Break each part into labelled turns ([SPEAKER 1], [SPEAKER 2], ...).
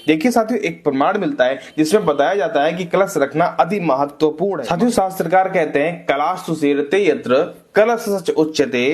[SPEAKER 1] देखिए साथियों, एक प्रमाण मिलता है जिसमें बताया जाता है कि कलश रखना अति महत्वपूर्ण है। साथियों, शास्त्रकार कहते हैं कलास्तु सेरते यत्र कलश सच उच्यते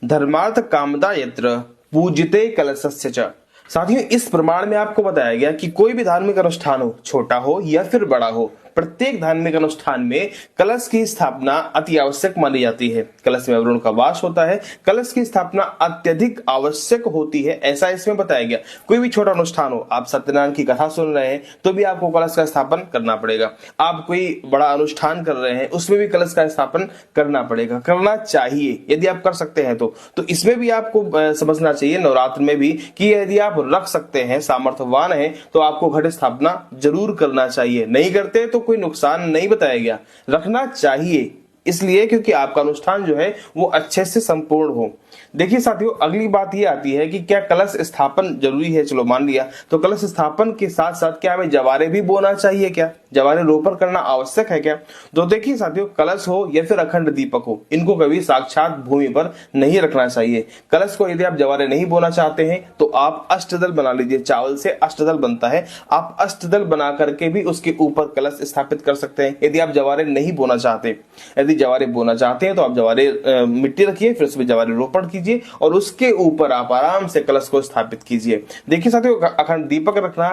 [SPEAKER 1] धर्मार्थ कामदा यत्र पूज्यते कलशस्य च। साथियों, इस प्रमाण में आपको बताया गया कि कोई भी धार्मिक अनुष्ठान हो, छोटा हो या फिर बड़ा हो, प्रत्येक धार्मिक अनुष्ठान में कलश की स्थापना अति आवश्यक मानी जाती है। कलश में वरुण का वास होता है, कलश की स्थापना अत्यधिक आवश्यक होती है, ऐसा इसमें बताया गया। कोई भी छोटा अनुष्ठान हो, आप सत्यनारायण की कथा सुन रहे हैं तो भी आपको कलश का स्थापन करना पड़ेगा। आप कोई बड़ा अनुष्ठान कर रहे हैं उसमें भी कलश का स्थापन करना पड़ेगा, करना चाहिए यदि आप कर सकते हैं तो इसमें भी आपको समझना चाहिए नवरात्र में भी कि यदि आप रख सकते हैं, सामर्थ्यवान है, तो आपको घट स्थापना जरूर करना चाहिए। नहीं करते तो कोई नुकसान नहीं बताया गया, रखना चाहिए इसलिए क्योंकि आपका अनुष्ठान जो है वो अच्छे से संपूर्ण हो। देखिए साथियों, अगली बात ये आती है कि क्या कलश स्थापन जरूरी है? चलो मान लिया, तो कलश स्थापन के साथ साथ क्या हमें जवारे भी बोना चाहिए? क्या जवारे रोपण करना आवश्यक है क्या? तो देखिए साथियों, कलश हो या फिर अखंड दीपक हो, इनको कभी साक्षात भूमि पर नहीं रखना चाहिए। कलश को यदि आप जवारे नहीं बोना चाहते हैं तो आप अष्टदल बना लीजिए, चावल से अष्टदल बनता है, आप अष्टदल बना करके भी उसके ऊपर कलश स्थापित कर सकते हैं यदि आप जवारे नहीं बोना चाहते। यदि जवारे बोना चाहते हैं तो आप जवारे मिट्टी रखिए, फिर उसमें जवारे रोपण कीजिए और उसके ऊपर आप आराम से कलश को स्थापित कीजिए। देखिए साथियों, अखंड दीपक रखना